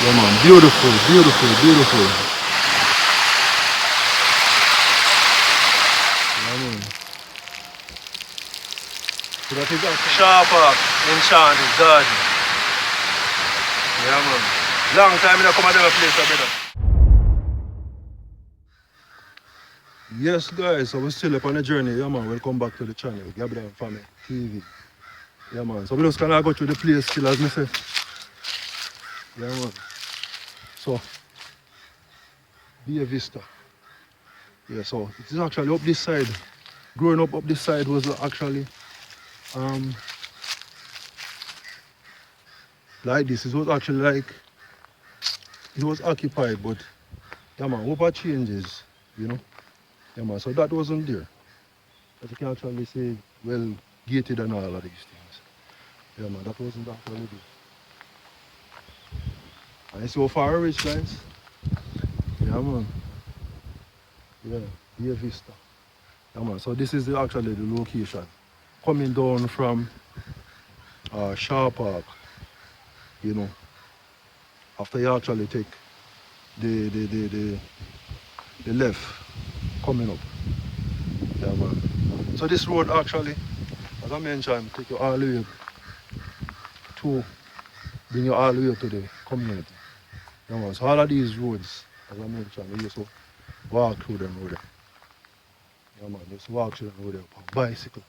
Yeah, man, beautiful, beautiful, beautiful. Yeah, man. So that is actually Shaw Park, Enchanted Garden. Yeah, man. Long time I don't come at a place, brother. Yes, guys, so we're still up on the journey. Yeah, man, welcome back to the channel, Gabriel Family TV. Yeah, man, so we just gonna go through the place still, as me say. Yeah, man. So, Via Vista. Yeah, so it is actually up this side. Growing up this side was actually like this. It was actually like it was occupied, but yeah, man, over changes, you know. Yeah, man, so that wasn't there. But you can actually say well gated and all of these things. Yeah, man, that wasn't actually there. And you see how far I reach, guys? Yeah, man. Yeah, Via Vista. Yeah, man, so this is actually the location. Coming down from Shaw Park, you know, after you actually take the left coming up. Yeah, man. So this road actually, as I mentioned, take you all the way to bring you all the way to the community. Yeah, man. So all of these roads, as I mentioned, we used to walk through them road. Yeah, man. Just walk through them road on bicycle.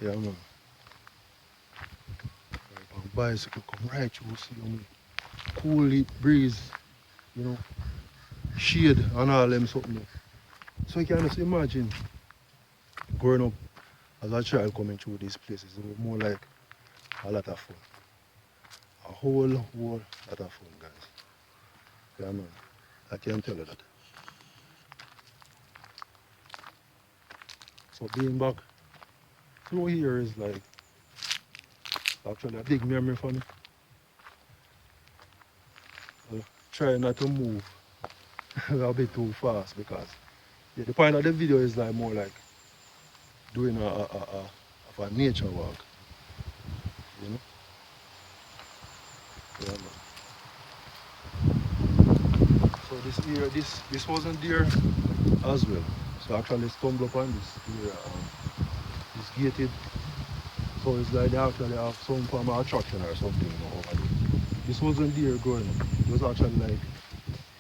Yeah, man. Like on bicycle, come right through, see you, cool breeze, you know, shade and all them something. So you can just imagine growing up as a child coming through these places. It was more like a lot of fun. A whole lot of fun, guys. Yeah, man. I can tell you that. So being back through here is like actually a big memory for me. Try not to move a bit too fast because yeah, the point of the video is like more like doing a nature walk, you know. Yeah, man. So this area, this wasn't there as well. So I actually stumbled upon this area. It's gated, so it's like they actually have some form of attraction or something, you know, over there. This wasn't there growing up. It was actually like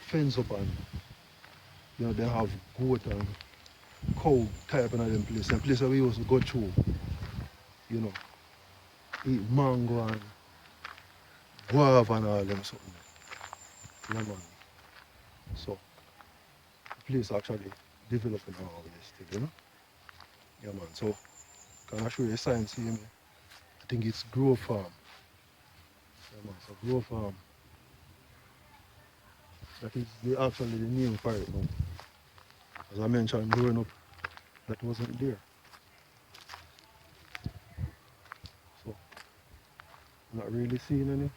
fence up and you know they have goat and cow type of them place. And place where we used to go through, you know, eat mango and guava and all them something. Yeah, man. So the place actually developing all this thing, you know? Yeah, man. So can I show you a sign, see me? I think it's Grow Farm. Yeah, man. So Grow Farm. That is actually the name for it now. As I mentioned, growing up, that wasn't there. So not really seeing any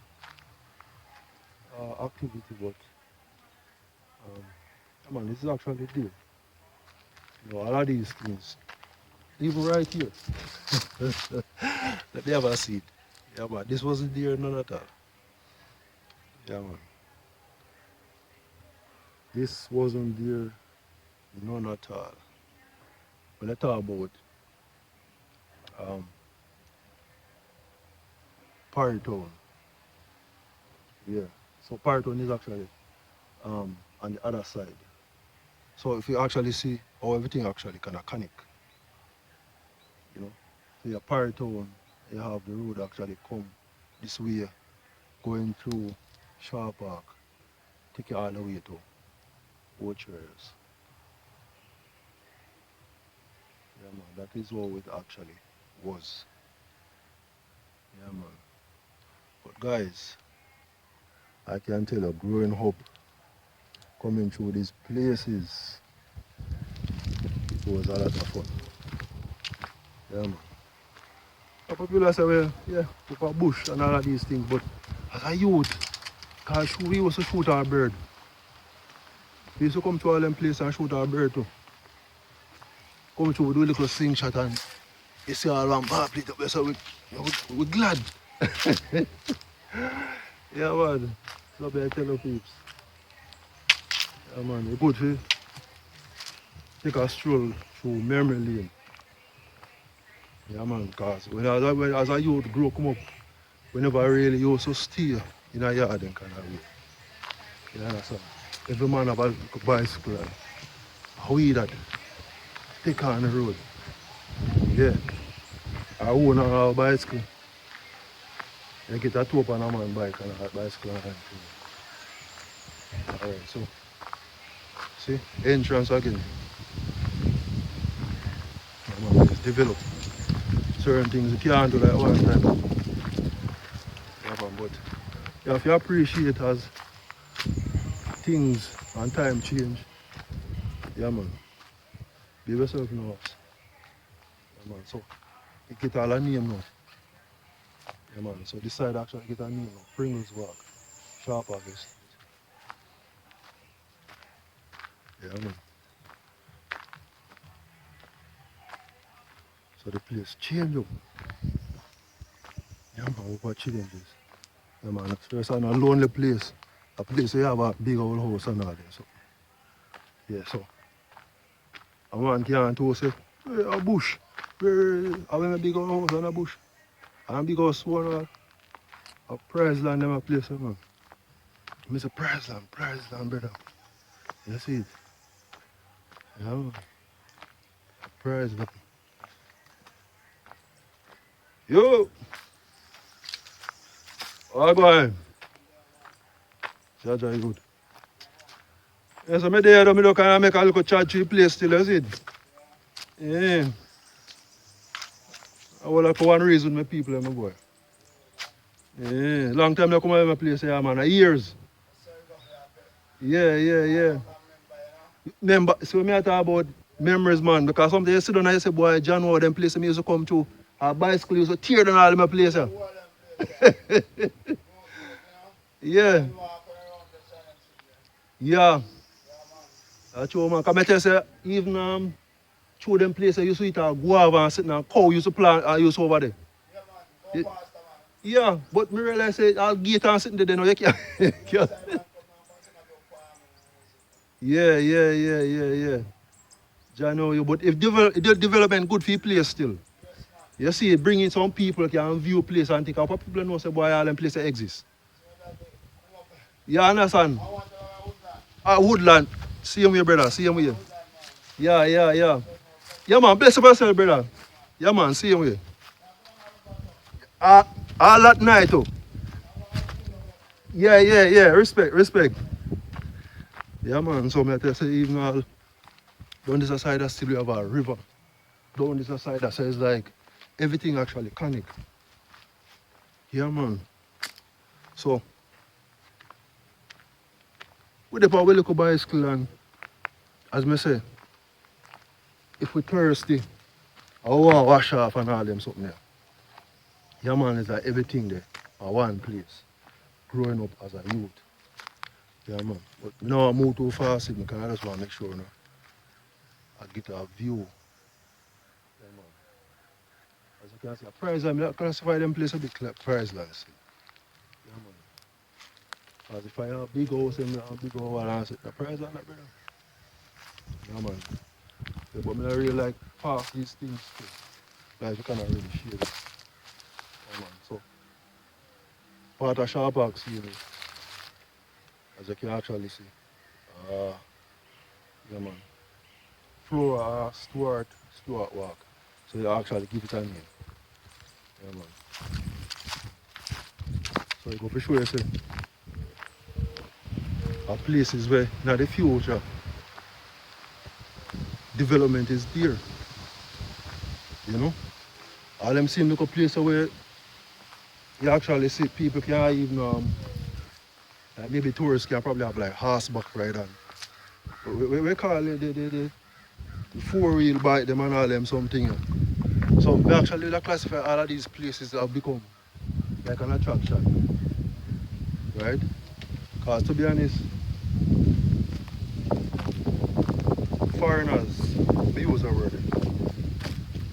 activity, but yeah, man, this is actually there. You know, all of these things, even right here, that they ever seen. Yeah, man, this wasn't there none at all. Yeah, man. This wasn't there none at all. When I talk about Parry Town, yeah. So Parry Town is actually on the other side. So if you actually see how everything actually kind of connect, you know. So your Parry Town, you have the road actually come this way, going through Shaw Park, take you all the way to Orchards. Yeah, man, that is how it actually was. Yeah, man. But guys, I can tell you, growing up, coming through these places, it was a lot of fun. Yeah, man. Some people say, well, yeah, look at bush and all of these things, but as a youth, because we used to shoot our bird. We used to come to all them places and shoot our bird too. Come through, we do a little sing shot and you see all one bar plate up there, so we're glad. Yeah, man. Love I tell you peeps. Yeah man, it's good to take a stroll through memory lane. Yeah man, because as a youth grow come up, we never really used to stay in a yard and kind of way. You understand? Every man have a bicycle and how we that take on the road. Yeah. I own a bicycle. I get a top on a man bike and a bicycle and alright, so see, entrance again. Yeah, man, it's developed. Certain things you can't do like one time. Yeah, man, but you have to appreciate as things and time change. Yeah man. Be yourself now. Yeah, man. So it get all a name now. Yeah man. So this side actually get a name now. Pringles Walk. Sharp Harvest. Yeah man. So the place change up. Yeah man, what changes. Yeah man. First on a lonely place. A place where you have a big old house and all that. So yeah, so a man can't to say, hey, a bush. I have a big old house and a bush. And a big house one a prize land them a place, man. I say prize land, brother. You see it? Yeah, man. Prize land. Yo! All boy. Jaja good. Yes, I'm there, I look and make a little chat to the place still, you see it? Yeah. I will like for one reason my people, my boy. Yeah. Long time I come to my place here, man. Years. Yeah. Remember, so me I talk about memories, man, because sometimes you sit down and you say, boy, John, what them places me used to come to, a bicycle used to tear down all my places. Yeah. Yeah. That's true, man. Because I tell you, say, even through them places, you used to eat a guava and sit down, cow used to plant and used to over there. Yeah, yeah, but me realize say I'll get and sitting there, no, you can't. Yeah. I know you, but if the development good for your place still. You see, bringing some people can view place and think, how people know say boy all them places exist. You understand? Woodland. See you, brother. See you. Yeah. Yeah, man. Bless up yourself, brother. Yeah, man. See you. All that night, oh. Yeah. Respect. Yeah, man. So, I tell you, even all down this side, still we have a river. Down this side, that says like everything actually connect. Yeah, man. So, we look at bicycle and, as I say, if we thirsty, I want to wash off and all them something there. Yeah, man, it's like everything there at one place. Growing up as a youth. Yeah, man. But now I move too fast because I just want to make sure I get a view. Yeah, man. As you can see, prize land, I classify them place a bit like prize land. Yeah, man. Because if I have a big house and a big house and I say, the prize land, brother. Yeah, man. Yeah, but I really like park these things too. Like you cannot really share it. Yeah, man. So, part of Sharp Park, you know, as you can actually see. Uh, yeah, man. Flora Stuart Walk. So you actually give it a name. Yeah, man. So you go for sure you say a places where in the future development is there. You know? All them seem like a place where you actually see people can even like maybe tourists can probably have like horseback ride and we call it the four-wheel bike them and all them something. So we actually like classify all of these places that have become like an attraction. Right? Because to be honest, foreigners we use a word.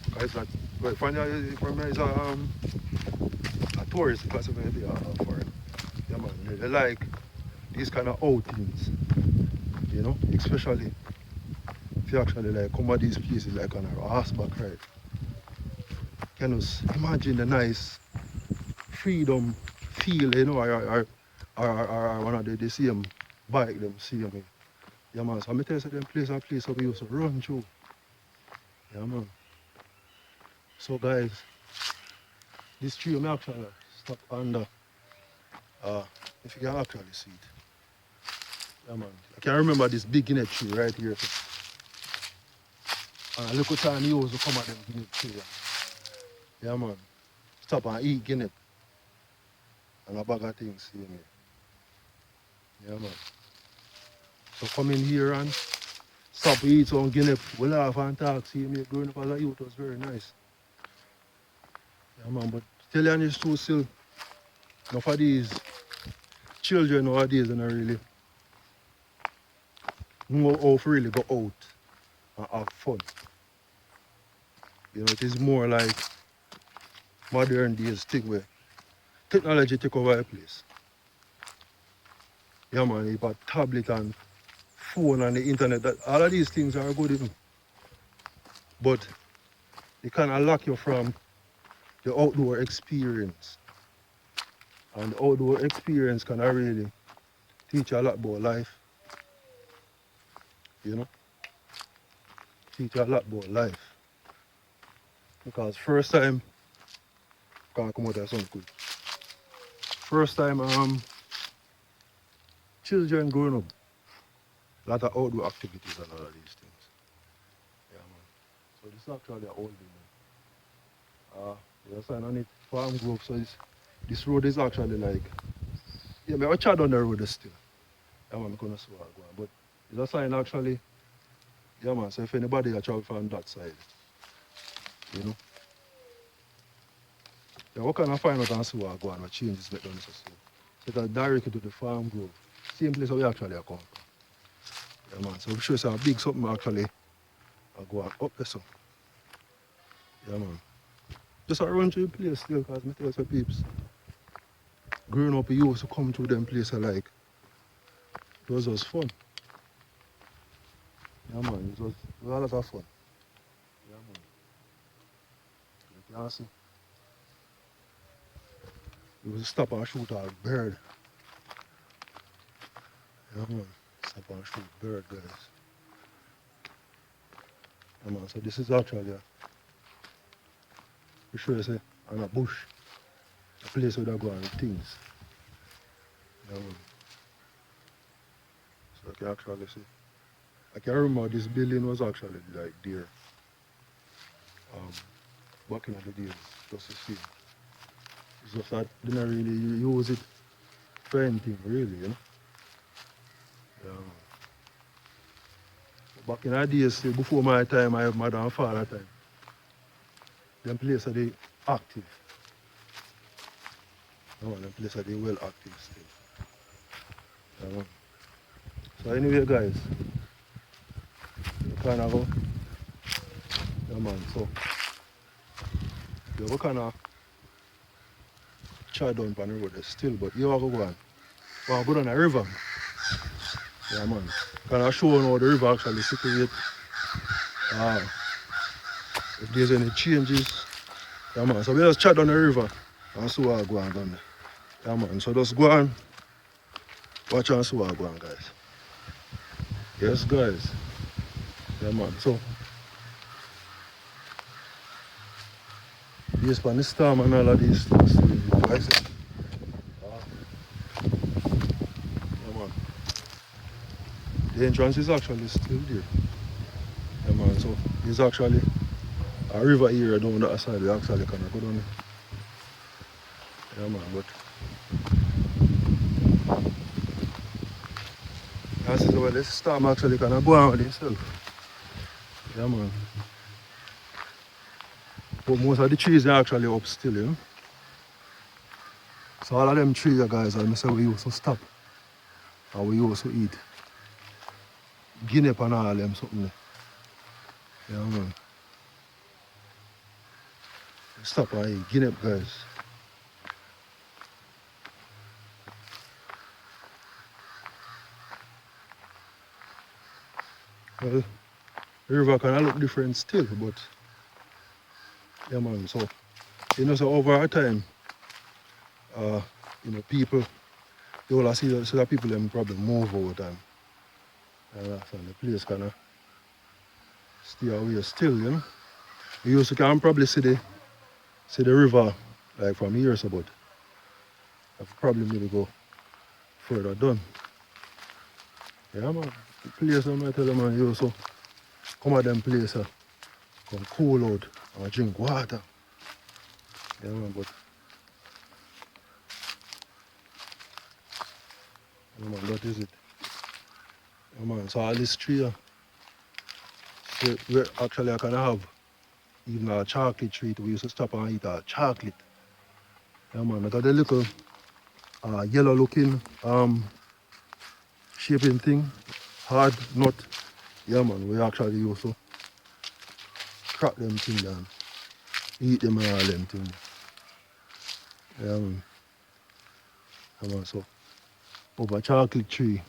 Because it's not well, foreigner is a tourist classified to be a foreign. Yeah man. They like these kind of outings, you know, especially if you actually like come at these places like on a horseback ride. Can you imagine the nice freedom feel, you know, or one of the same bike them see me. Yeah man, so I tell you them place and place where we used to run through. Yeah man. So guys, this tree may actually stop under if you can actually see it. Yeah man. I can remember this big guinea tree right here. And a little time he used to come at them guinea tree. Yeah man. Stop and eat guinea and a bag of things, see me. Yeah man. So come in here and stop eat some guinea, we laugh and talk, see me growing up as a youth was very nice. Yeah man, but tell you honest truth still, enough of these children nowadays and really know how to really go out and have fun. You know, it is more like modern days thing where technology take over a place. Yeah man, you got tablet and phone and the internet, that all of these things are good even. But they kind of lock you from the outdoor experience. And the outdoor experience can really teach you a lot about life. You know? Teach you a lot about life. Because first time, can't come out of something good. First time children growing up, a lot of outdoor activities and all of these things. Yeah man. So this is actually an old building. There's a sign on it, Farm Grove, so this road is actually like, yeah, I chat on the road still. Yeah man, I'm gonna see what I go on. But there's a sign actually, yeah man, so if anybody a travel from that side, you know. Yeah, what can I find out and see what I go on, what changes make done so soon. So it directly to the Farm Grove. Same place where we actually are come. Yeah man, so I'm sure it's a big something actually I go on up there so. Yeah man. Just around to the place still because I tell you some peeps. Growing up, we used to come to them places like, it was just fun. Yeah man, it was a lot of fun. Yeah man. You can see. We would stop and shoot a bird. Yeah man. Stop and shoot bird guys. Yeah man, so this is actually we sure say on a bush. A place where they go and things. Yeah man. So I can actually see. I can remember this building was actually like there. Um, back in the days, just to see. It's just that they didn't really use it for anything really, you know. Yeah man. Back in the days, say, before my time, I have mother and father time. Them places are they active. No, them places are they well active still. Yeah, man. So anyway guys, we kinda go. Yeah man, so we kinda try down on the road still, but you have to go on. Well, go down a river. Yeah man. Kinda show how the river actually situate. Uh, if there's any changes. Yeah man. So we just chat down the river and see what I go on down there. Yeah man. So just go on. Watch and see what I go on guys. Yes guys. Yeah man. So based on the storm and all of these things, guys. Yeah man. The entrance is actually still there. Yeah man. So there's actually a river here down that side. We actually can go down there. Yeah man. But this is where the storm actually can go on with itself. Yeah man. But most of the trees are actually up still, you know. So all of them trees guys, I say we used to stop and we used to eat. Guinea and all them something there. Yeah man. Stop and eat guinea guys. Well, the river can look different still, but yeah man, so so over a time, uh, people you will see that people them probably move over time. And the place kinda stay away still. You used to can probably see the river like from here so but I've probably maybe go further down. Yeah man. The place I tell you man you so come at them place come cool out and drink water. Yeah man, but yeah, man, that is it. Yeah, man, so all this tree we actually I can have even a chocolate tree we used to stop and eat a chocolate. Yeah man, I got a little yellow looking shaping thing, hard nut. Yeah man, we actually used to crack them things and eat them and all them things. Yeah man. Yeah man, so over chocolate tree,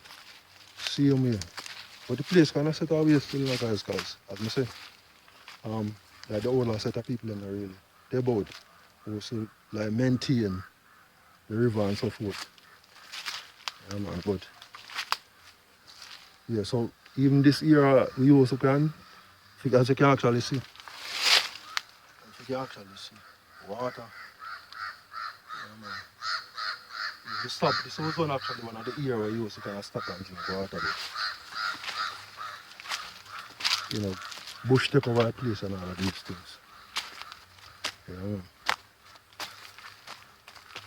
same way. But the place kind of set away still like guys, cause as I say, like the older set of people in there really. They about also like maintain the river and so forth. Yeah man, but yeah, so even this year we also can, as you can actually see, water. Yeah man. You stop, this was one of the year where you also can stop and drink water. But, bush take over the place and all of these things. Yeah man.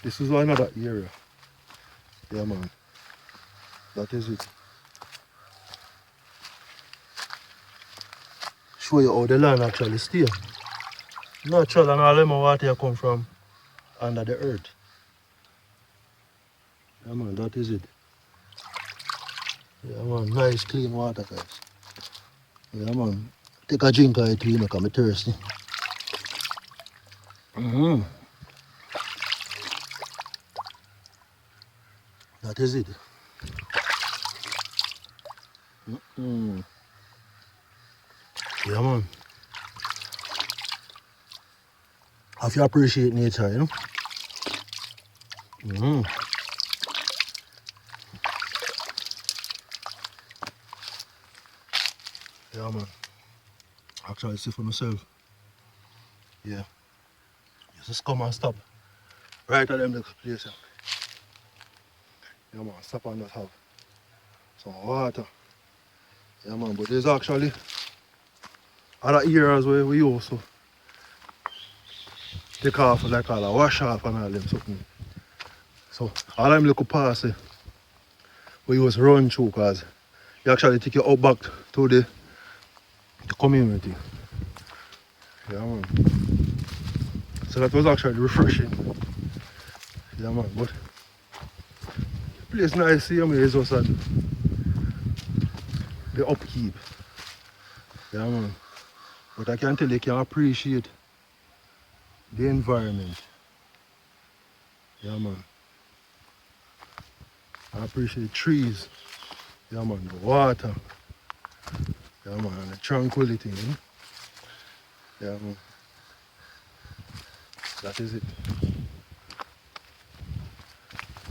This is another area. Yeah man. That is it. Show you how the land actually stay. Natural and all them water you come from under the earth. Yeah man, that is it. Yeah man, nice clean water guys. Yeah man. Take a drink of it because I'm thirsty. That is it. Yeah man. Have to appreciate nature, Yeah man. Actually see for myself. Yeah. Just come and stop. Right at them little place. Yeah man, stop and just have some water. Yeah man, but there's actually other areas where we also take off like all a wash off and all them something. So all them little pass we used to run through because you actually take you out back to the community. Yeah man. So that was actually refreshing. Yeah man, but the place nice see me is also the upkeep. Yeah man. But I can tell you can appreciate the environment. Yeah man. I appreciate trees. Yeah man, the water. Yeah man, and the tranquility, Yeah man. That is it.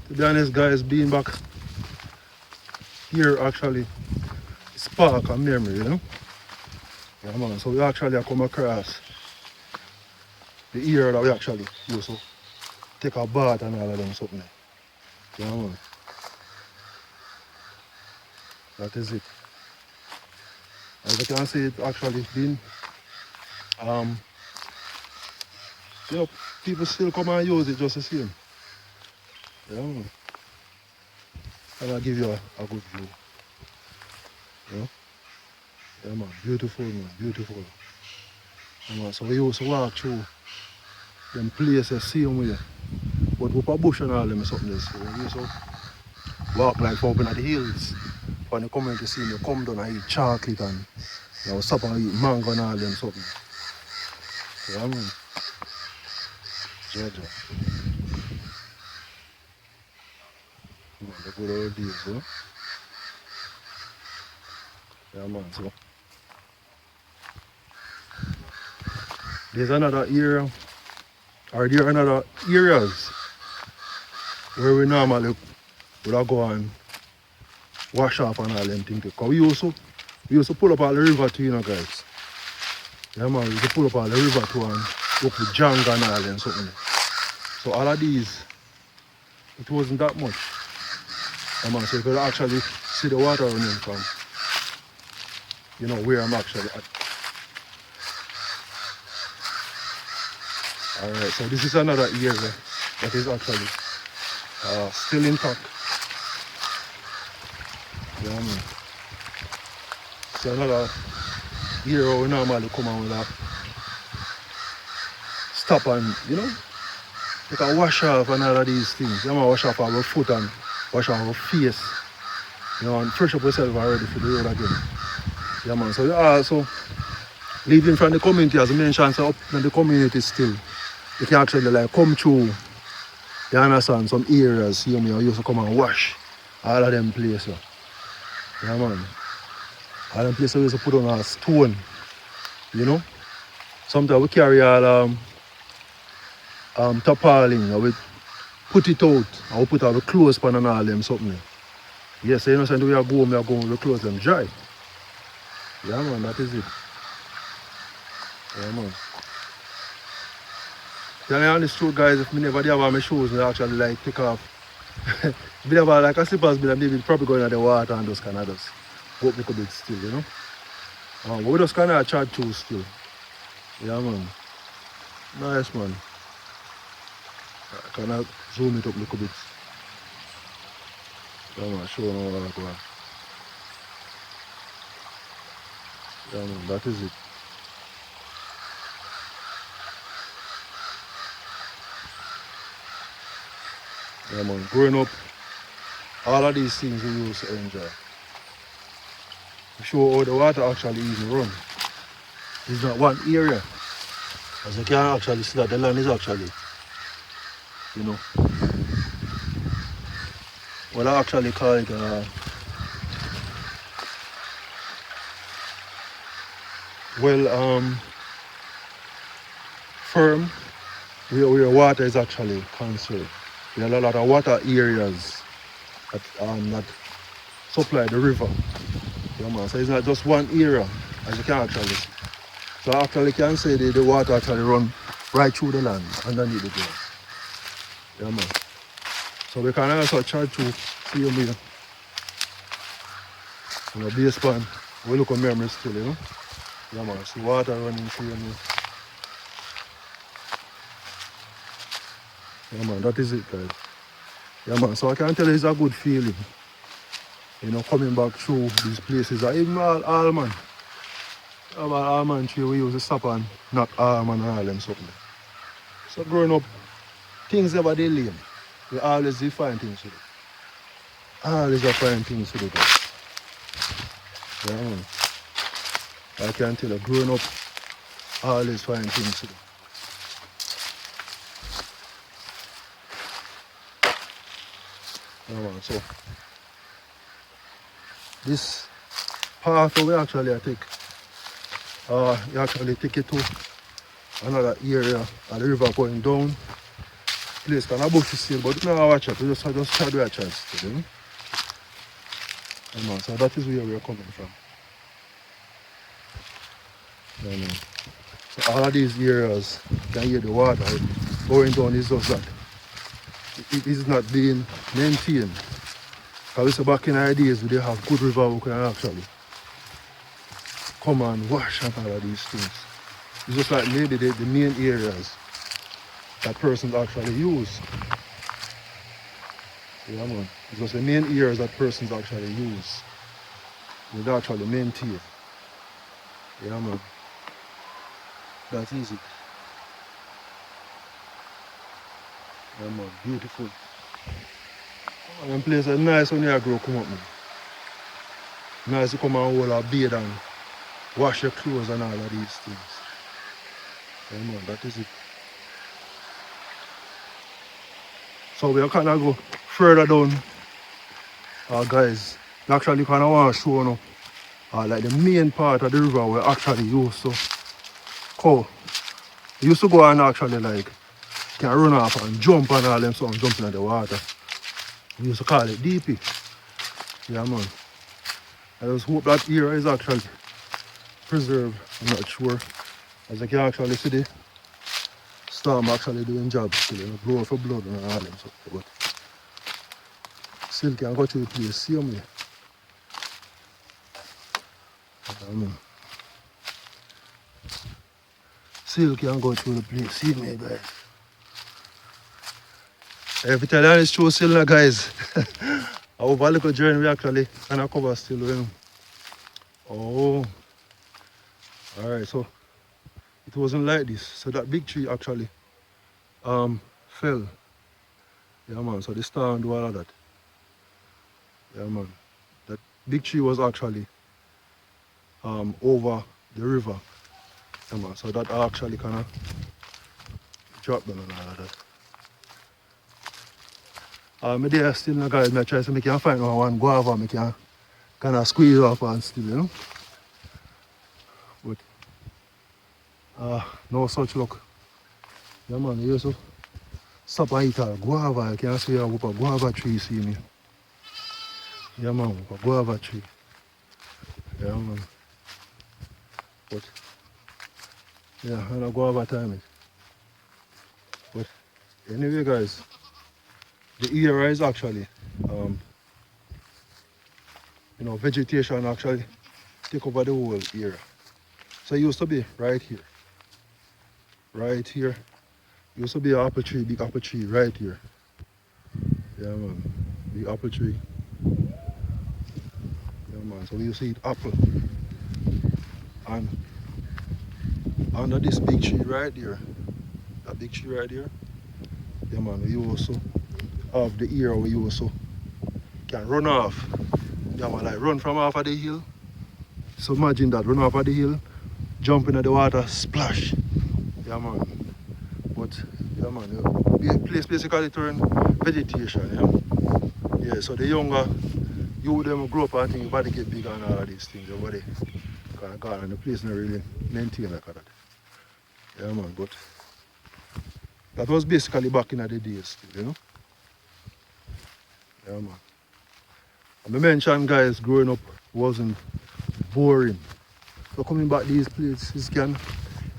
To be honest guys, being back here actually spark a memory, Yeah man, so we actually come across the year that we actually used to take a bath and all of them something. Yeah man. That is it. As I can see it actually been people still come and use it just the same. Yeah man. And I'll give you a good view. Yeah man, beautiful man, beautiful. Yeah, man. So we used to walk through them places same way. But with a bush and all them something else. So we used to walk like up in the hills. When you come in to see me, come down and eat chocolate and stop and eat mango and all them something. Yeah man. Georgia. Man, the good old days, Yeah man, so there's another area, or there are another areas where we normally would go and wash off and all them things. Because we used to pull up all the river too, you know, guys. Yeah, man, we used to pull up all the river too and up with junk and all them something. So all of these, it wasn't that much. Yeah, man, so you could actually see the water running from, you know, where I'm actually at. Alright, so this is another area that is actually still intact. Yeah, man. So another area we normally come and with a stop and, you know, you can wash off and all of these things. You know, wash off our foot and wash off our face. You know, and fresh up yourself already for the road again. Yeah, man. So you also leaving from the community, as I mentioned, so up in the community still. You can actually like come through, you understand, some areas, you know, I used to come and wash all of them places. Yeah, man. All them places we used to put on a stone, you know. Sometimes we carry all tarpaulin, and we put it out, and we put all the clothes on and all them something. Yes, you know, so we are going with the clothes them dry. Yeah, man, that is it. Yeah, man. Tell me honest truth, guys, if I never have my shoes, I actually like take off. If I never like a slippers, maybe probably going in the water and those kind of just go up a little bit still, you know. But we just kind of chat through still. Yeah, man. Nice, man. I kind of zoom it up a little bit. Yeah, man, show them how that goes. Yeah, man, that is it. Yeah, man, growing up, all of these things we used to enjoy. To show how the water actually even run. It's not one area. As you can actually see that the land is actually, you know, what I actually call it firm, where water is actually conserved. There are a lot of water areas that supply the river. Yeah, man. So it's not just one area, as you can actually see. So actually you can say the water actually run right through the land, underneath the ground. Yeah, man. So we can also charge through, see you here. You know, based on, we look at memories still, you know. Yeah, man. See water running through you. Yeah, man, that is it, guys. Yeah, man, so I can tell you it's a good feeling. You know, coming back through these places. Even all man. All man tree we used to stop and knock all man and all them something. So growing up, things never they lame. We always find things to do. Always find things to do, guys. Yeah, man. I can tell you, growing up, always find things to do. Yeah, man, so this path we actually take, you actually take it to another area of the river going down. Place kind of bushy still, but you know watch it, we just try to watch it still, you know? Yeah, man, so that is where we are coming from. Yeah, man. So all of these areas, you can hear the water going down is just that it is not being maintained. Because we say back in our days, we did have good river we can actually come and wash and all of these things. It's just like maybe the main areas that persons actually use. Yeah, man. It's just the main areas that persons actually use. They actually maintain. Yeah, man. That's easy. Yeah, man. Beautiful. And them places nice when you grow come up, man. Nice to come and hold a bathe and wash your clothes and all of these things. Yeah, man, that is it. So we are kind of go further down, guys. We actually kind of want to show you like the main part of the river we actually used to go We used to go and actually like can run off and jump and all them something jumping in the water. We used to call it DP. Yeah man. I just hope that area is actually preserved. I'm not sure. As I can actually see the storm actually doing jobs still, you know, blow for blood and all them stuff. But still can go to the place same way. Still can go to the place same way, guys. Every time it's true still now, guys. Our little journey we actually kind of cover still, you know. Oh, alright, so it wasn't like this. So that big tree actually fell. Yeah man, so the storm do all of that. Yeah man. That big tree was actually over the river. Yeah man, so that actually kinda dropped down and all of that. Me there still now guys, I try to make you find one guava, make you kinda squeeze off and still, you know. But no such luck. Yeah man, you used to stop and eat a guava. You can see a whoop a guava tree see me. Yeah man, whoop a guava tree. Yeah man. But yeah, I don't guava time it. But anyway guys, the era is actually you know, vegetation actually take over the whole area. So it used to be right here. Right here. Used to be an apple tree, big apple tree right here. Yeah man. Big apple tree. Yeah man. So we used to eat apple. And under this big tree right there. That big tree right there. Yeah man, we also have the area where you also can run off. Yeah man, like run from off of the hill. So imagine that, run off of the hill, jump into the water, splash. Yeah man. But yeah man, the place basically turn vegetation, yeah. Yeah, so the younger you them grow up and think your body get bigger and all of these things, your body kind of gone and the place not really maintained like that. Yeah man, but that was basically back in the days, you know. Yeah man. And I mentioned guys growing up wasn't boring. So coming back these places you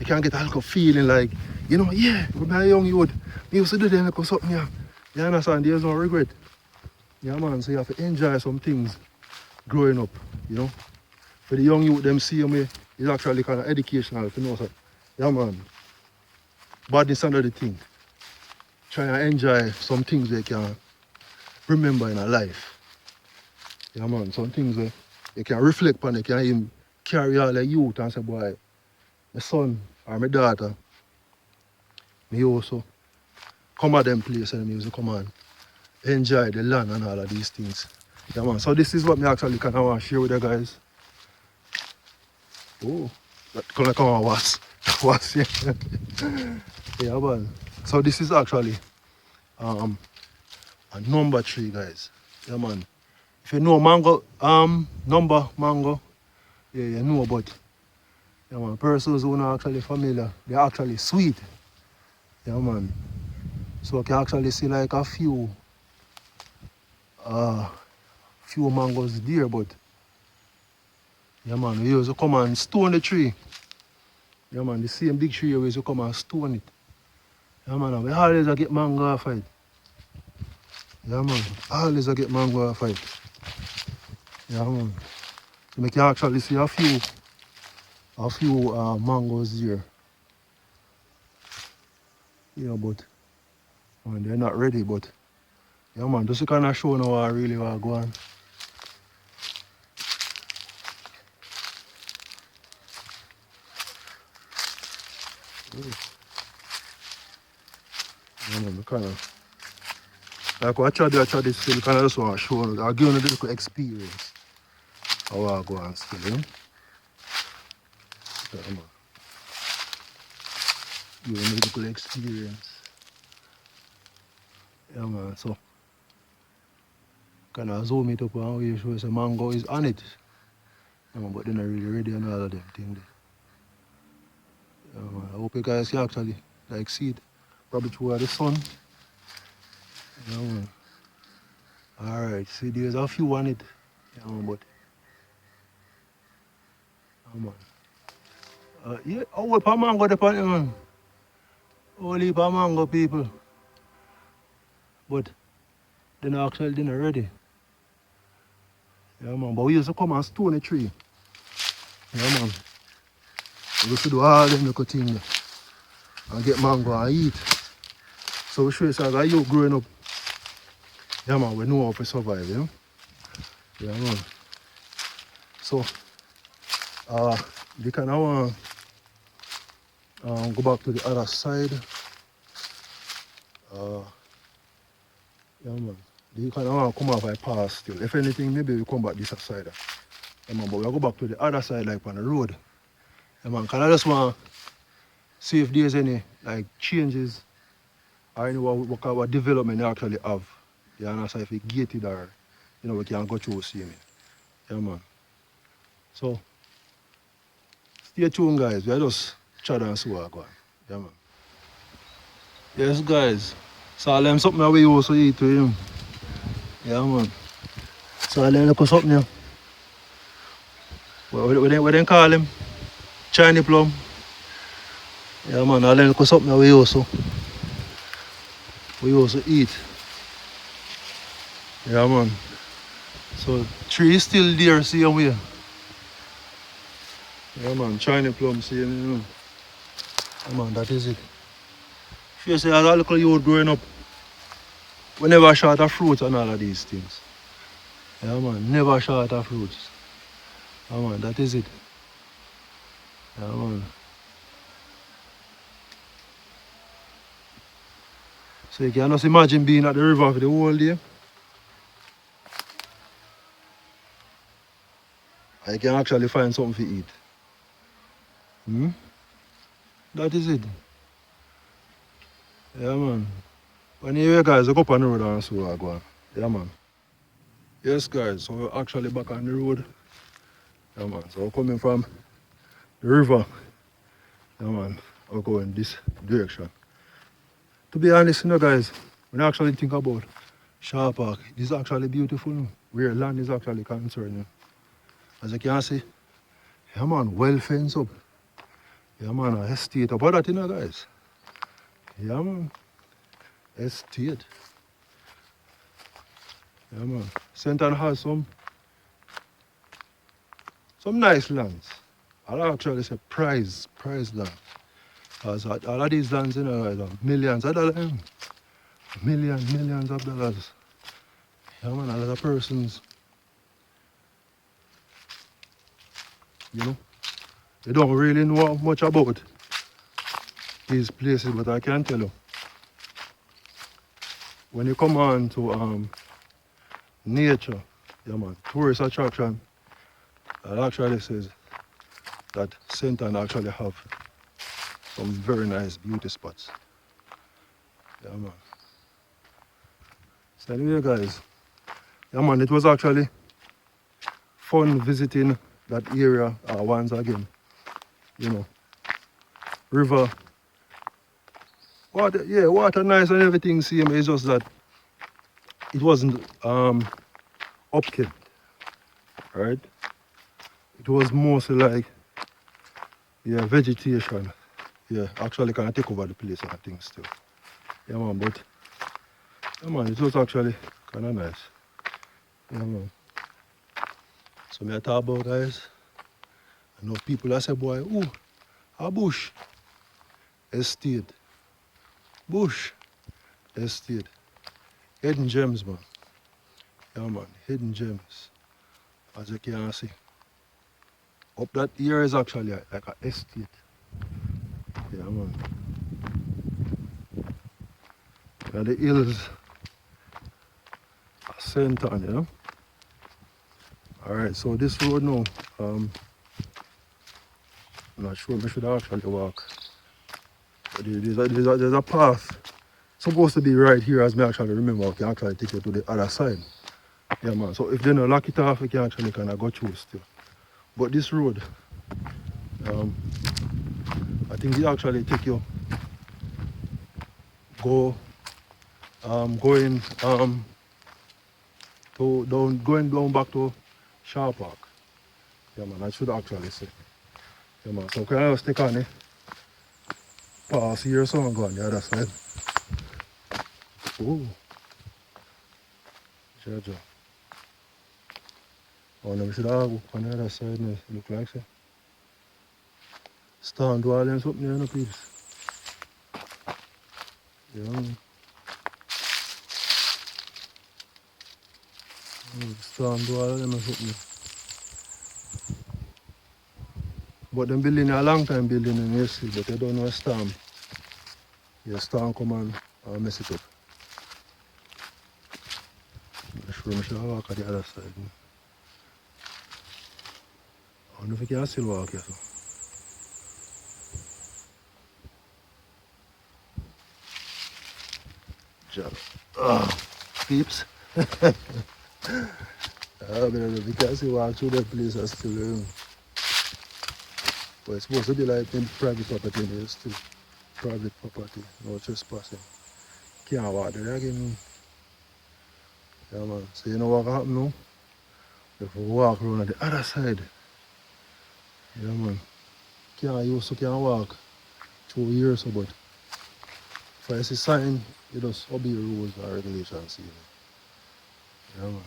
can get a little feeling like, you know, yeah, when I was young youth, we used to do them like something here. You understand? There's no regret. Yeah man, so you have to enjoy some things growing up, you know. For the young youth them see me, it's actually kind of educational, you know. So, yeah man, badness under the thing. Try and enjoy some things they can remember in a life. Yeah man, some things where you can reflect on, you can even carry all the youth and say, boy, my son or my daughter, me also come at them places and me used to come and enjoy the land and all of these things. Yeah man, so this is what me actually kind of want to share with you guys. Oh, that gonna come on was yeah. Yeah man. So this is actually a number tree guys. Yeah man. If you know mango, number mango, yeah, you know, but yeah man, persons who are not actually familiar, they're actually sweet. Yeah man. So you can actually see like a few mangoes there, but yeah man, we used to come and stone the tree. Yeah man, the same big tree we used to come and stone it. Yeah man, we always get mango off it. Yeah man, always get mango off it. Yeah man. So we can actually see a few mangoes there. Yeah, but man, they're not ready, but yeah man, just to kind of show now I really want to go on. Yeah man, we kind of like what I try this still kind of just want to show you. I'll give you a little experience. How I go and still, you know? Yeah man. Give you a little experience. Yeah man, so kind of zoom it up and we show the mango is on it. Yeah, man, but they're not really ready and all of them things. Man, I hope you guys can actually like see it. Probably through the sun. Yeah, man. Alright, see there's a few on it. Yeah, man, but man. Yeah, oh what mango the pan, man. Only mango people. But they're not actually dinner ready. Yeah man, but we used to come and stone a tree. Yeah man. We used to do all them little things and get mango and eat. So we show you as a youth growing up. Yeah man, we know how to survive, you know? Yeah man. So they kind of want go back to the other side. Yeah man. They kind of want to come off by pass still. If anything, maybe we come back this side. Yeah man, but we'll go back to the other side like on the road. Yeah man, because I just want to see if there's any like changes or any what kind of development they actually have. You understand? If it gated or you know we can go through see me. Yeah man. So stay tuned guys. We are just chat and see what going. Yeah man. Yes guys. So I learned something that we also eat to him. Yeah man. So I learned look something here. What they call him? Chinese plum. Yeah man, I learned look something that we also eat. Yeah man. So tree is still there, see them here. Yeah man, Chinese plum, see you know. Yeah man, that is it. If you say as a little youth growing up, we never short of fruits and all of these things. Yeah man, never short of fruits. Yeah man, that is it. Yeah man. So you can just imagine being at the river for the whole day. I can actually find something to eat. That is it. Yeah man. When you hear guys, I go up on the road and see what I go on. Yeah man. Yes guys, so we're actually back on the road. Yeah man, so we're coming from the river. Yeah man, we're going this direction. To be honest, you know guys, when I actually think about Shaw Park, this is actually beautiful. Where land is actually concerned. As you can see, yeah man, well fenced up. Yeah man, a estate about that, you know guys. Yeah man, estate. Yeah man, Central has some nice lands. I'll actually say prize land. Because all of these lands, you know, are millions of dollars. Millions of dollars. Yeah man, a lot of persons, you know, they don't really know much about these places, but I can tell you, when you come on to nature, yeah man, tourist attraction, it actually says that Saint-Anne actually have some very nice beauty spots. Yeah man. So anyway guys, yeah man, it was actually fun visiting that area once again. You know, river, water, yeah, water nice and everything same. It's just that it wasn't upkept, right? It was mostly like, yeah, vegetation. Yeah, actually kind of take over the place and things too. Yeah man, but yeah man, it was actually kind of nice. Yeah man. So me I talk about guys, I know people that say boy, ooh, a bush, estate, bush, estate, hidden gems man. Yeah man, hidden gems, as you can see. Up that here is actually like an estate. Yeah man. And the hills are Saint-Anne, you know. Alright, so this road now, I'm not sure if I should actually walk. But there's a path supposed to be right here as me actually remember. I can actually take you to the other side. Yeah man, so if they don't lock it off, we can actually kind of go through still. But this road, I think it actually take you go going to down going down back to Shaw Park. Yeah man, I should actually say. Yeah man, so can I just take on it? Pass here so and go on the other side. Oh, Jaja. Oh no, we should have go on the other side now. Look like so. Stand wall and something there, no please. Yeah man. Stand wall and something. But them building a long time building in history, but they don't know a storm. Yeah, storm come and mess it up. I'm sure I should walk at the other side. I don't know if I can still walk here. So. Job. Peeps. We can still walk through that place and still. But it's supposed to be like in private property, and it's still private property, no trespassing. Can't walk there again. Yeah man. So you know what can happen now? If we walk around on the other side. Yeah man. Can't walk 2 years but if I see sign, you just obey rules and regulations. Yeah man.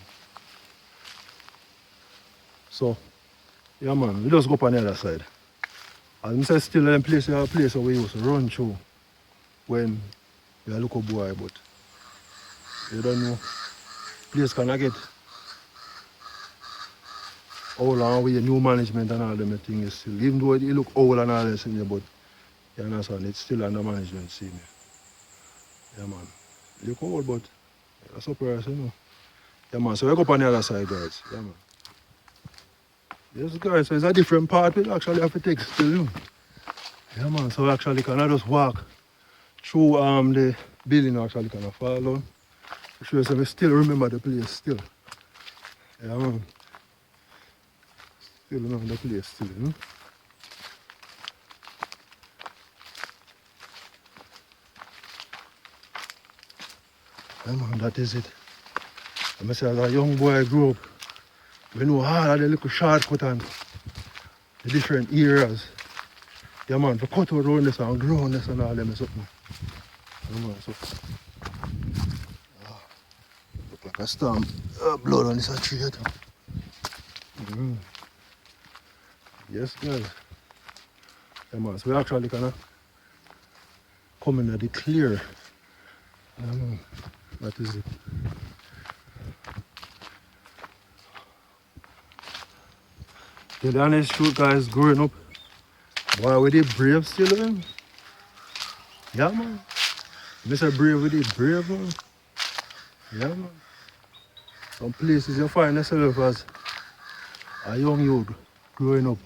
So yeah man, we just go up on the other side. And I say still in place where we used to run through when we are a little boy, but you don't know. Place can get old and with new management and all them things still. Even though it look old and all this in there, but you understand, it's still under management, see me. Yeah man. It look old, but that's a person, you know. Yeah man, so we go up on the other side, guys. Yeah man. Yes guys, so it's a different part we actually have to take still, you know. Yeah man, so we actually can just walk through the building actually kind of fall down. For sure, so we still remember the place still. Yeah man. Still remember the place still, you know. Yeah man, that is it. I say as a young boy I grew up, we know all of the little shortcut and the different areas. Yeah man, for cut out around this and ground this and all them something. Yeah man, so look like a storm. Blood on this tree. Yes guys. Yeah man, so we actually kinda come in at the clear. Yeah man, that is it. To the honest truth guys, growing up, why we did brave still man? Yeah man. Mr. Brave we did brave man. Yeah man. Some places you find yourself as a young youth growing up.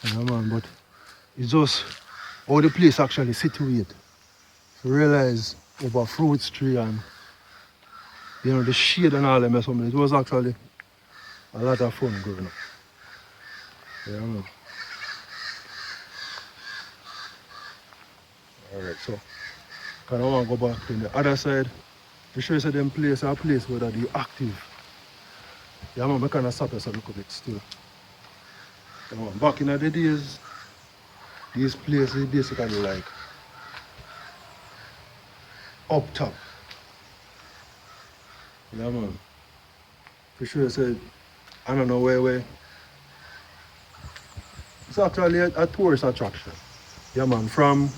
Yeah man, but it's just how the place actually situated. You realize over fruits tree and you know the shade and all them or something. It was actually a lot of fun growing up. Yeah man. Alright, so kind of want to go back to the other side. To show you them place are a place where they're active. Yeah man, I kind of stop us a little bit still. Yeah, man. Back in the days, these places basically like up top. Yeah man. For sure you said, I don't know where. It's actually a tourist attraction. Yeah man, from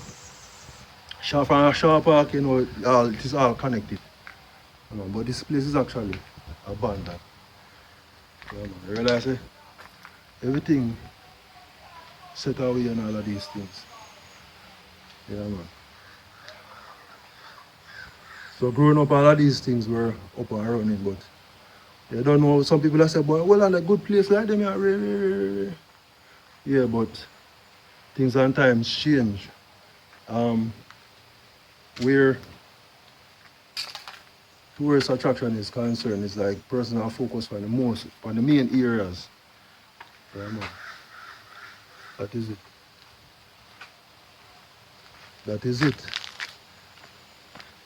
Shaw Park, you know, it is all connected. You know, but this place is actually abandoned. Yeah man, you realize everything set away and all of these things. Yeah man. So growing up all of these things were up and running, but you don't know, some people have said, boy, well on a good place like them, yeah, but things and times change. Where tourist attraction is concerned, is like personal focus on the main areas. Yeah, man. That is it. That is it.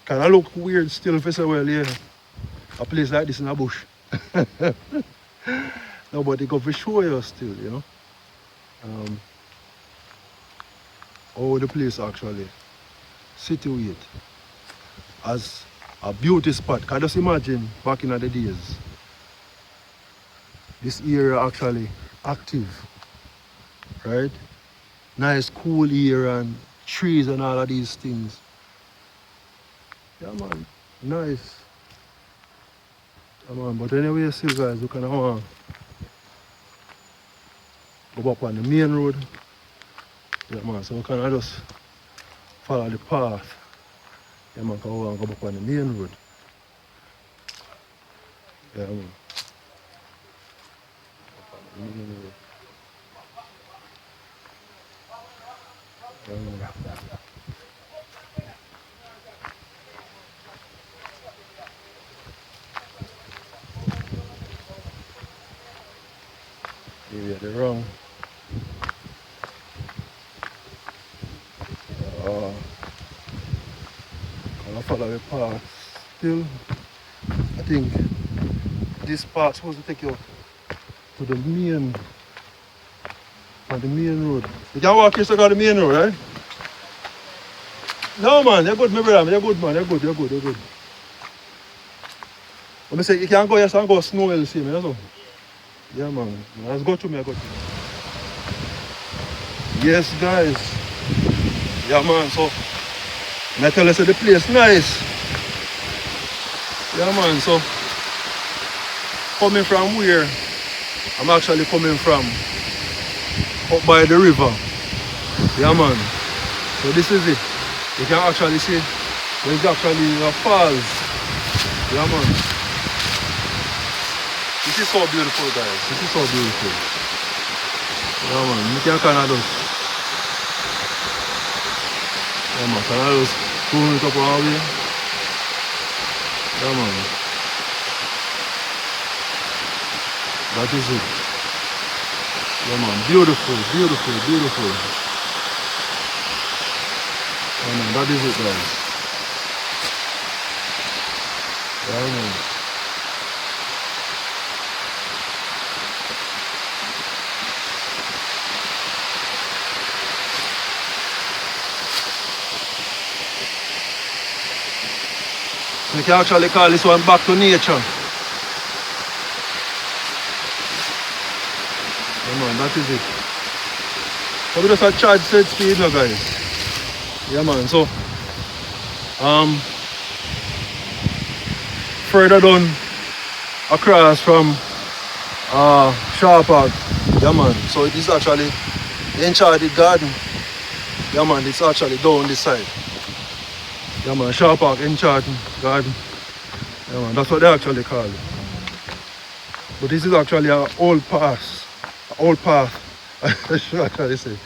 Kind of look weird still if you say, well, yeah, a place like this in a bush. Nobody go for show you still, you know. How the place actually situate as a beauty spot. Can you just imagine back in the days, this area actually active, right? Nice cool air and trees and all of these things. Yeah man, nice. Yeah man, but anyway still guys, we can go up on the main road. Yeah man, so we can just follow the path. Yeah man, can go up on the main road. Yeah man. Main road. Yeah, man. Yeah, they're wrong. I follow the path. Still, I think this path supposed to take you to the main, on the main road. You can walk here to the main road, right? No man, you're good, my brother. You're good man, you're good. Let me say, you can go here and go snow, you'll see me, you know? Yeah man, let's go to me, I go to me. Yes guys. Yeah man, so I tell you say the place nice. Yeah man, so coming from where? I'm actually coming from up by the river. Yeah man. So this is it. You can actually see there's actually a falls. Yeah man. This is so beautiful guys. This is so beautiful. Yeah man. You can kind of just yeah man, can I just turn it up all the way? Yeah man. That is it. Yeah man, beautiful. Yeah man, that is it guys. Yeah man. So you can actually call this one back to nature. Yeah man, that is it. So we just a charge set speed now guys. Yeah man, so further down across from Shaw Park. Yeah man, so it is actually the Enchanted Garden. Yeah man, it's actually down this side. Yeah man, Shaw Park Enchanted Garden. Yeah man, that's what they actually call it. But this is actually an old path. Old path, I should actually say.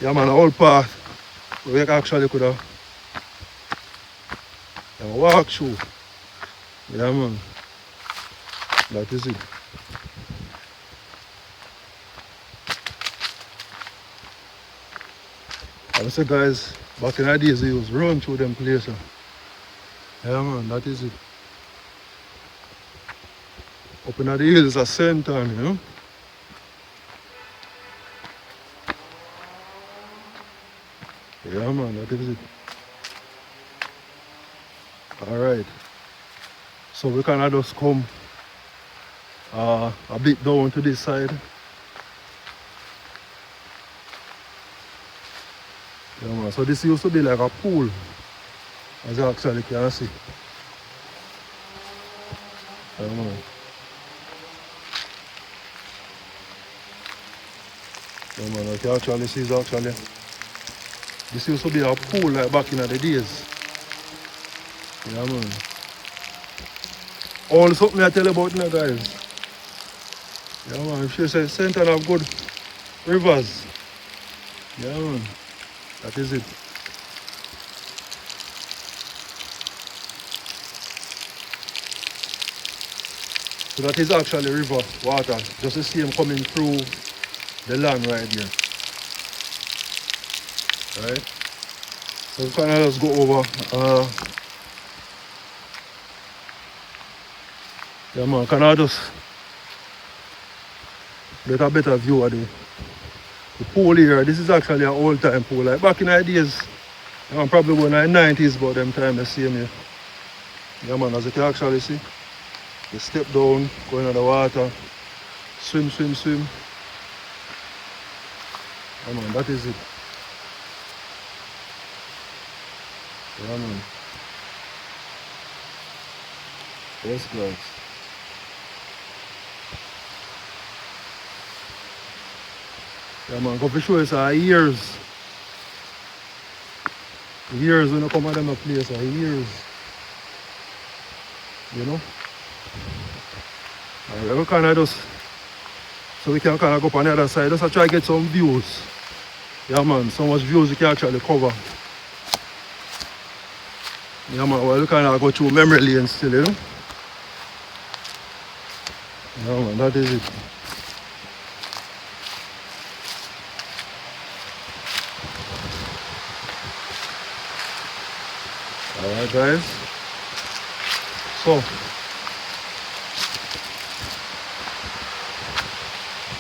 Yeah man, an old path where we actually could have walk through. Yeah man, that is it. I would say guys, back in the days we used to run through them places. Yeah man, that is it. Up in the hills at the same time, you know. Yeah man, that is it. Alright. So we can just come a bit down to this side. Yeah man, so this used to be like a pool, as you actually can see. Yeah man. Yeah man, you can actually see it's actually, this used to be a pool like back in the days. Yeah man. All something I tell you about now guys. Yeah man, if you say center have good rivers. Yeah man, that is it. So that is actually river water, just the same coming through the land right here. Right? So we kind of just go over. Yeah, man, can I just get a better view of the pool here? This is actually an old time pool. Like back in the days, yeah, man, probably when in the 90s, but them time the same here. Yeah, man, as you can actually see, you step down, go into the water, swim, swim, swim. Yeah, man, that is it. Yeah, man. Yes, guys. Yeah, man, go for sure it's years. Years when you come at them a place, years. You know? Alright, we kind of just, so we can kind of go up on the other side, just to try to get some views. Yeah, man, so much views we can actually cover. Yeah, man, well, we kind of go through memory lane still, you know? Yeah, man, that is it. Alright, guys. So,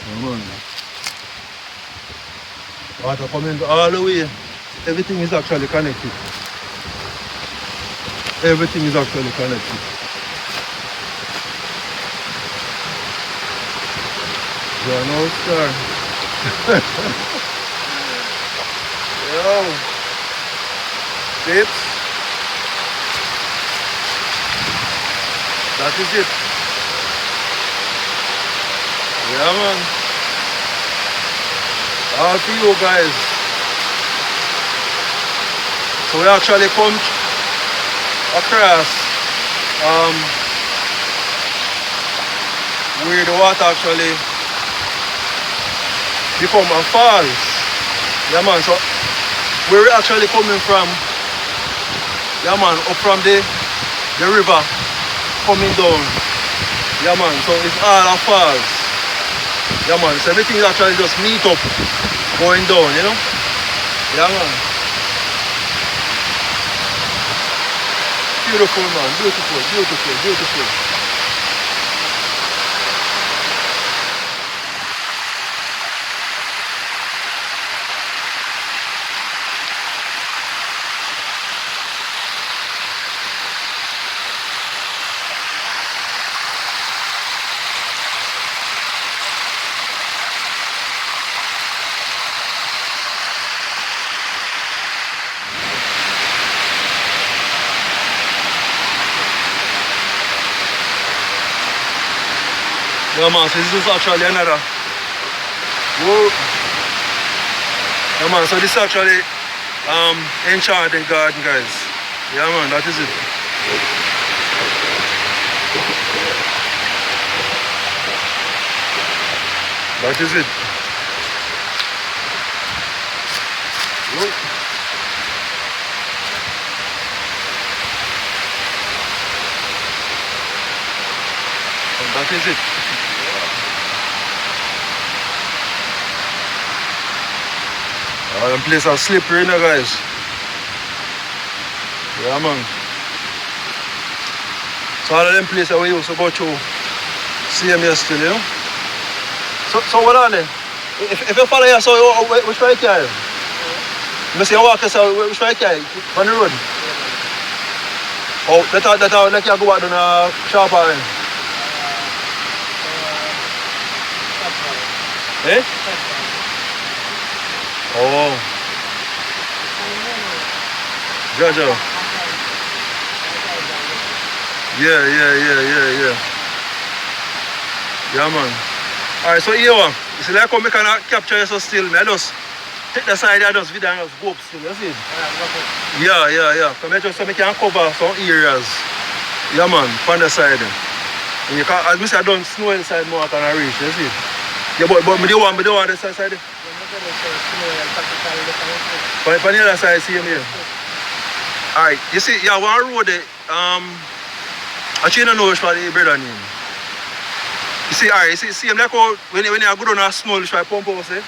yeah, man. Water coming all the way. Everything is actually connected. Everything is actually connected. Yeah, no star. Yo. Tips. That is it. Yeah, man. All for you guys. So we actually come across where the water actually become a falls. Yeah, man. So where we actually coming from, yeah, man, up from the river coming down. Yeah, man. So it's all a falls. Yeah, man, so everything actually just meet up, going down, you know? Yeah, man. Beautiful, man. Beautiful, beautiful, beautiful. Yeah, man, so this is actually another. Whoa. Yeah, man, so this is actually enchanted garden, guys. Yeah, man, that is it. That is it. Whoa. And that is it. Them places are slippery, you know, guys. Yeah, man. So all of them places we used to go through, same here still, you know. So what on then? If you follow here, so which way you carry? You see you walk here, so which way you carry? On the road? Oh, that like you go back down a sharper end. Eh? Oh. Jaja. Yeah. Yeah, man. Alright, so here one. You see like how I can capture you so still, I just take the side I just video and just go up still, you see? Yeah. Come here just so I can cover some areas. Yeah, man, on the side. And you can, as I say, I don't snow inside more I can reach, you see? Yeah, but me don't want this side. But on the other side, see him here. Alright, you see, yeah, one road there, actually, I don't know which part the brother name. You see, alright, you see him like how when you go down a small, try pump out, see?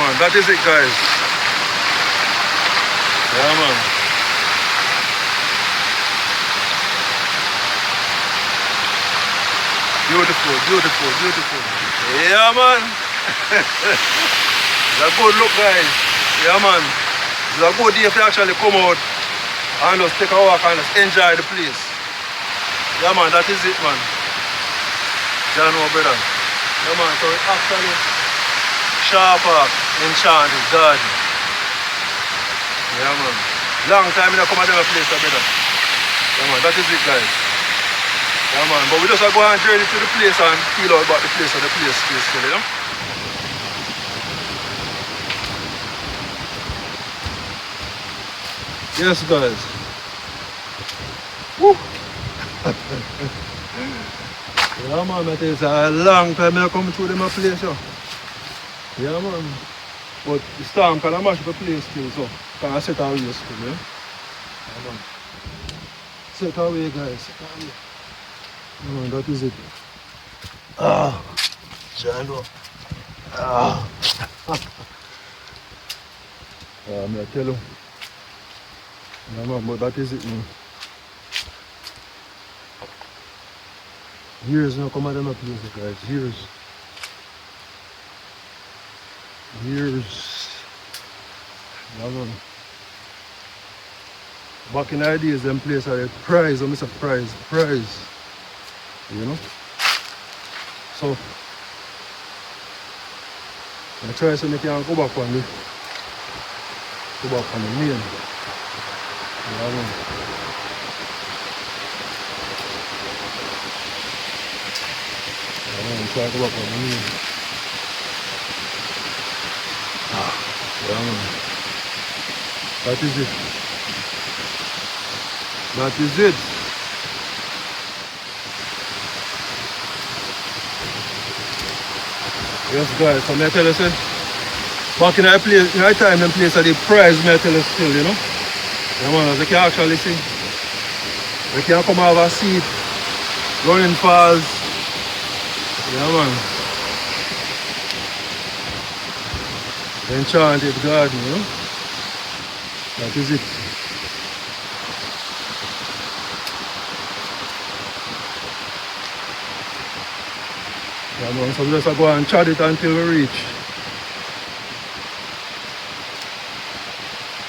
man, that is it, guys. Yeah, man. Beautiful, beautiful, beautiful. Yeah, man. It's a good look, guys. Yeah, man. It's a good day if you actually come out and just take a walk and just enjoy the place. Yeah, man, that is it, man. Yeah, no, brother. Yeah, man, so it's actually Shaw Park, Enchanted Garden. Yeah, man. Long time I come to a place, brother. Yeah, man, that is it, guys. Yeah, man, but we just go and journey to the place and feel out about the place and the place, basically, you know? Yes, guys. Woo! Yeah, man, it is a long time I come through my place, yeah. Yeah, man. But the storm can mash the place still, so can I set away still, yeah? Yeah, man. Set away, guys, set away. Yeah, man, that is it. Ah, Jalo. Ah. Yeah, I tell you. Yeah, man, but that is it, man. Years now come out of my place, guys. Years. Years. Yeah, man. Back in the days, them place are a prize. I'm a prize. Prize. You know? So, I try to make you go back on the main. Yeah, man. Yeah, man. Try to go back on the main. Yeah, man. That is it. That is it. Yes, guys, so I tell you, say, back in that place, in that time, them place are the prize, I tell you still, you know. Yeah, man, as you can actually see, you can come have a seat, running falls. Yeah, man. Enchanted garden, you know. That is it. Yeah, man, so we just go and chat it until we reach.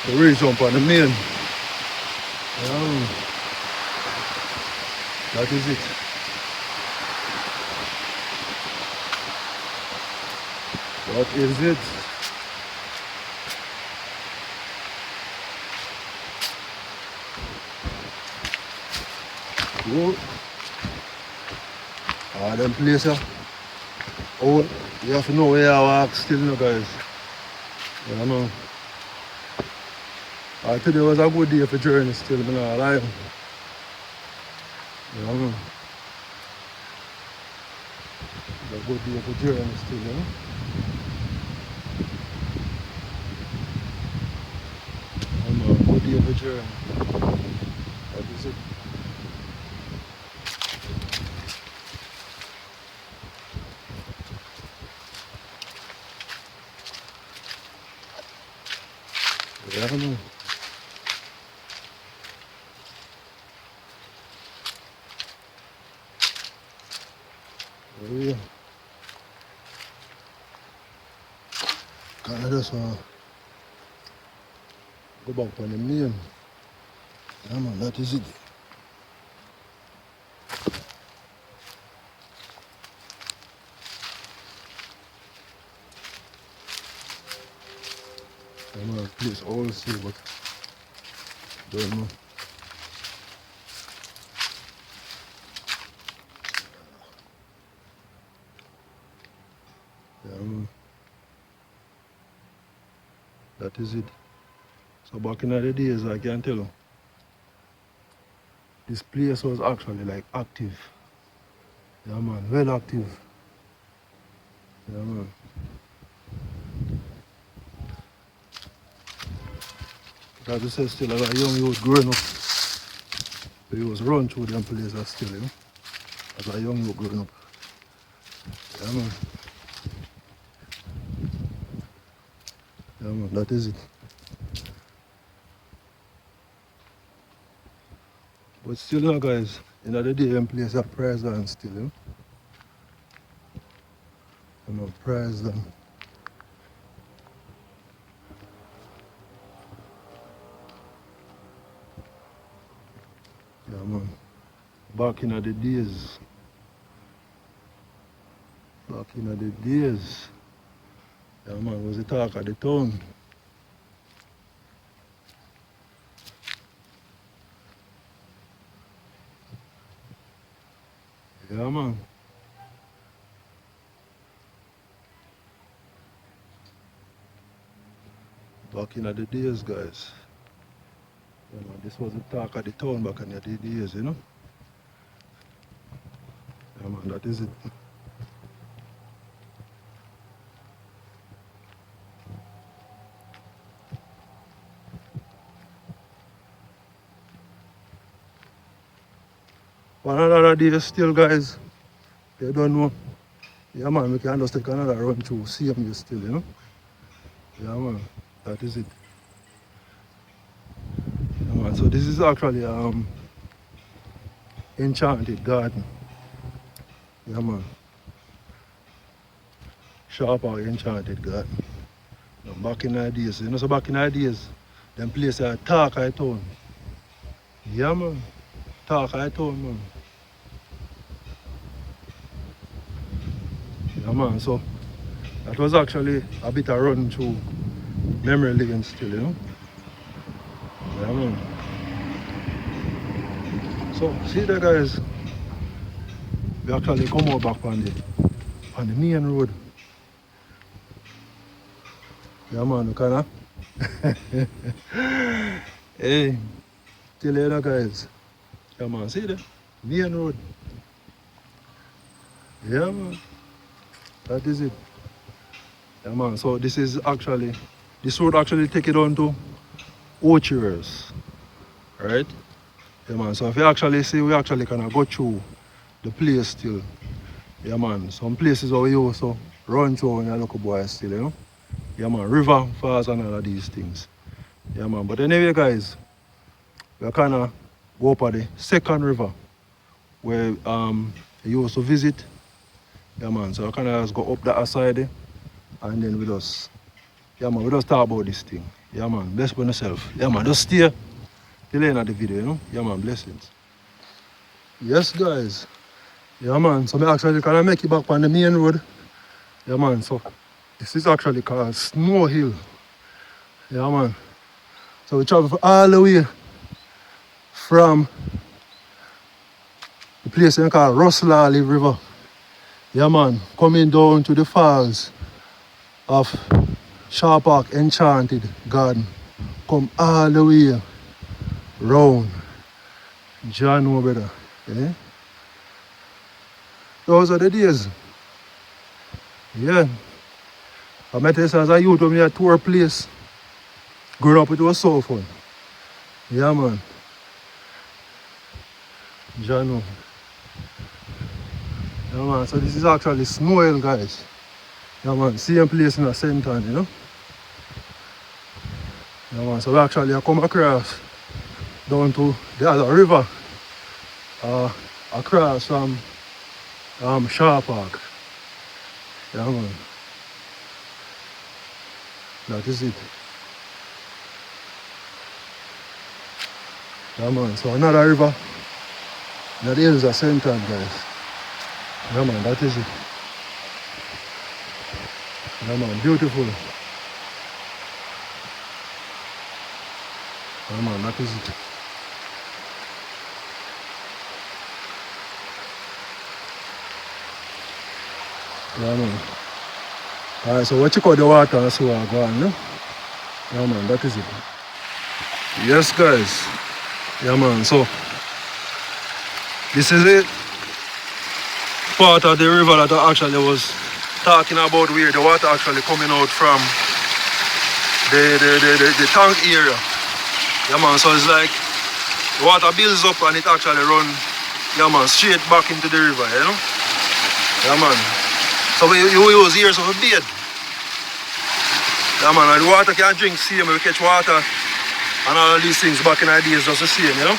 We reach up on the main. Yeah, man. That is it. That is it. Whoa. Ah, them places. Oh, you have to know where I walk still, you know, guys. Yeah, man. Today was a good day for journey still, I'm not lying. Yeah, man. It's a good day for journey still, you know. I'm a good day for journey. That is it. Yeah, man. Oh, yeah. Can I just go back on the main? Yeah, man, that is it. I'm gonna place all see, but don't know. Yeah, man. That is it. So back in the days, I can tell you, this place was actually like active. Yeah, man, well active. Yeah, man. That is still like a young youth growing up. He was run through them places still, you know, as a young youth growing up. Yeah, man. Yeah, man, that is it. But still, you know, guys, in the day, them place a prize and still, you know, prize them. Yeah, man. Back in the days. Back in the days. Yeah, man, was the talk of the town. Yeah, man. Back in the days, guys. Yeah, man, this was the talk of the town back in the days, you know. Yeah, man, that is it. But another day still, guys, you don't know. Yeah, man, we can just take another run through CMU still, you know. Yeah, man, that is it. Yeah, man, so this is actually Enchanted Garden. Yeah, man. Sharper Enchanted Garden. Now, back in the days, you know, so back in the days, them places are talk I town. Yeah, man. Talk I town, man. Yeah, man, so that was actually a bit of run through memory lane still, you know. Yeah, man. So, see there, guys, we actually come out back on the main road. Yeah, man, we kinda. Hey, till later, guys. Yeah, man, see there? Main road. Yeah, man. That is it. Yeah, man. So this road actually take it on to Orchards, right? Yeah, man. So if you actually see, we actually kind of go through the place still. Yeah, man. Some places where we also run through when you look a boy still, you know? Yeah, man. River, falls and all of these things. Yeah, man. But anyway, guys, we kind of go up at the second river where you used to visit. Yeah, man. So I kind of just go up that side there, and then we just, yeah, man, we just talk about this thing. Yeah, man. Bless for yourself. Yeah, man. Just stay till the end of the video, you know? Yeah, man. Blessings. Yes, guys. Yeah, man. So I actually kind of make it back on the main road. Yeah, man. So this is actually called Snow Hill. Yeah, man. So we travel all the way from the place called Russell River. Yeah, man. Coming down to the falls of Shaw Park Enchanted Garden. Come all the way round John, brother. Yeah? Those are the days. Yeah. I met this as a youth when we had tour place. Growing up, it was so fun. Yeah, man. John. Yeah, man. So this is actually Snow Hill, guys. Yeah, man. Same place in the center, you know. Yeah, man. So we actually come across down to the other river. Across from Shaw Park. Yeah, man. That is it. Yeah, man. So another river. That is a center, guys. Yeah, man. That is it. Yeah, man. Beautiful. Yeah, man. That is it. Yeah, man. Alright, so we check out the water and see what go on, no? Yeah, man, that is it. Yes, guys. Yeah, man, so this is it. Part of the river that I actually was talking about, where the water actually coming out from the tank area. Yeah, man, so it's like the water builds up and it actually run, yeah, man, straight back into the river, you know? Yeah, man. So we use here so we bathe. Yeah man, and the water can drink same, we catch water and all of these things back in the days just the same, you know?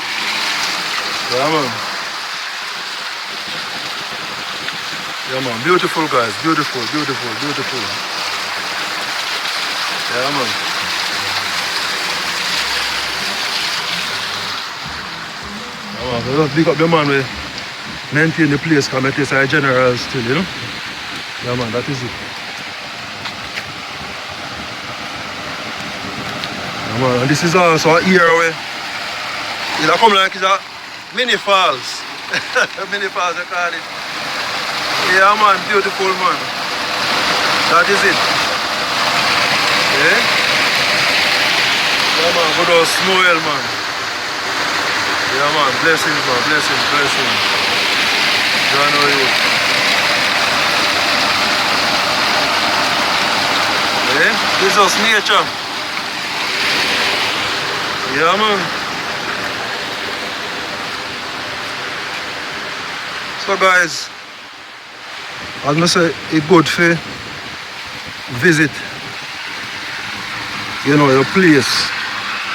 Yeah man. Yeah man, beautiful guys, beautiful, beautiful, beautiful. Yeah man. Yeah man, so just pick up the man we maintain the place because I taste a general still, you know? Yeah man, that is it. Yeah man, and this is also an area where it'll come like it's a mini falls. Mini falls I call it. Yeah man, beautiful man. That is it. Yeah? Yeah man, good old snow hill man. Yeah man, blessings man, blessings, blessings. You know you. Yeah? This is just nature. Yeah man. So guys, as I say, it's good to visit, you know, your place.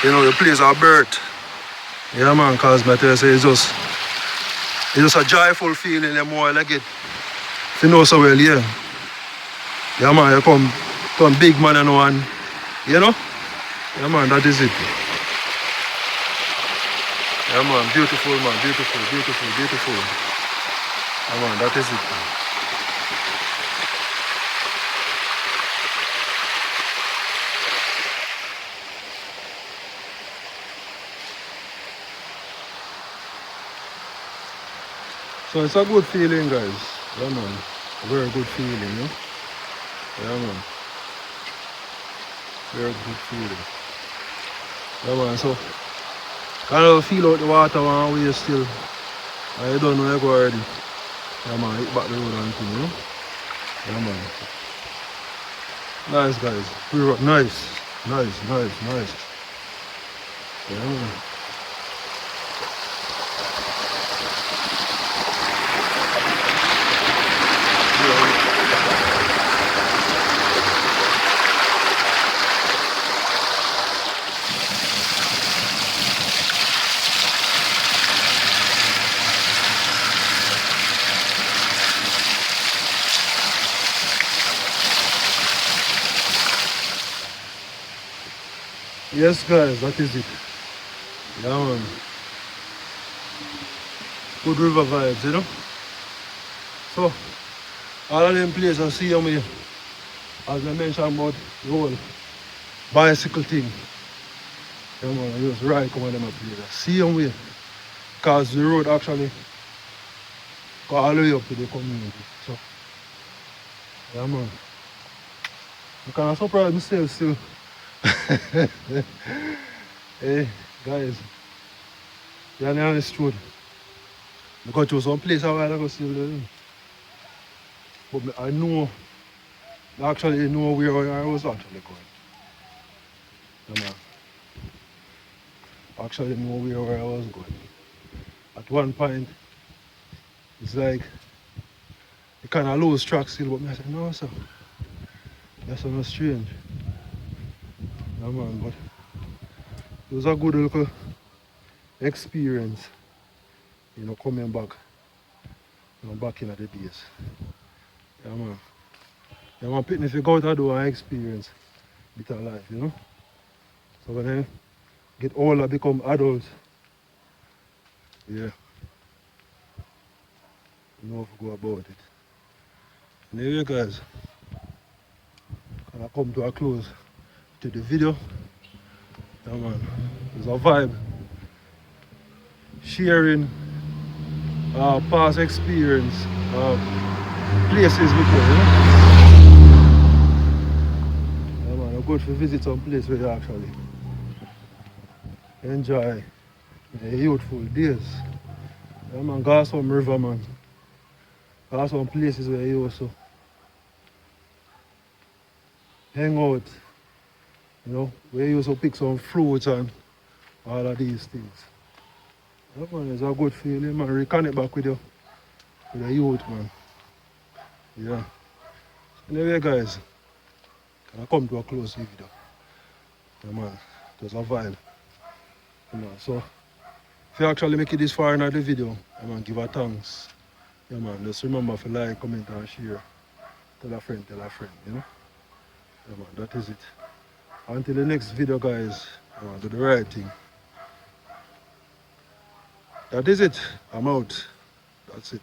You know, your place of birth. Yeah man, because I tell you, it's just a joyful feeling the more I get. If you know so well, yeah. Yeah man, you come big man and one, you know? Yeah man, that is it. Yeah man, beautiful man, beautiful, beautiful, beautiful. Yeah man, that is it. So it's a good feeling guys. Yeah man, a very good feeling, you know? Yeah man. Very good feeling. Yeah man, so kind of feel out the water one way still. I don't know I go already. Yeah man, hit back the road and thing, you know? Yeah man. Nice guys. Nice. Nice, nice, nice. Yeah man. Yes guys, that is it. Yeah man. Good river vibes, you know? So, all of them places I see them here, as I mentioned about the whole bicycle thing. Yeah man, I just ride come on them places. See them here. Because the road actually go all the way up to the community. So, yeah man. I can surprise myself still. Hey, guys. You're on the honest road. I got to some place a while ago still. But I know, I actually know where I was actually going. You know, I actually know where I was going. At one point, it's like, you kind of lose track still, but I said, no sir, that's not strange. Yeah man, but it was a good little experience, you know, coming back, you know, back in the days. Yeah man. Yeah man, picking if you go out and do an experience, bit of life, you know. So when I get older, become adults, yeah, you know how to go about it. Anyway guys, I come to a close to the video. Yeah man, it's a vibe. Sharing past experience, places before, you know. Yeah man, I'm good to visit some place where you actually enjoy the youthful days. Yeah man, got some river man. Got some places where you also hang out, you know, where you also pick some fruits and all of these things. Yeah man, it's a good feeling man, reconnect back with you, with the youth man. Yeah. Anyway guys, And I come to a close video. Yeah, man. It was a vibe. You know, so if you actually make it this far in the video, yeah, man, give a thanks. Yeah, man, just remember to like, comment, and share. Tell a friend, you know? Yeah, man, that is it. Until the next video, guys, yeah, man, do the right thing. That is it. I'm out. That's it.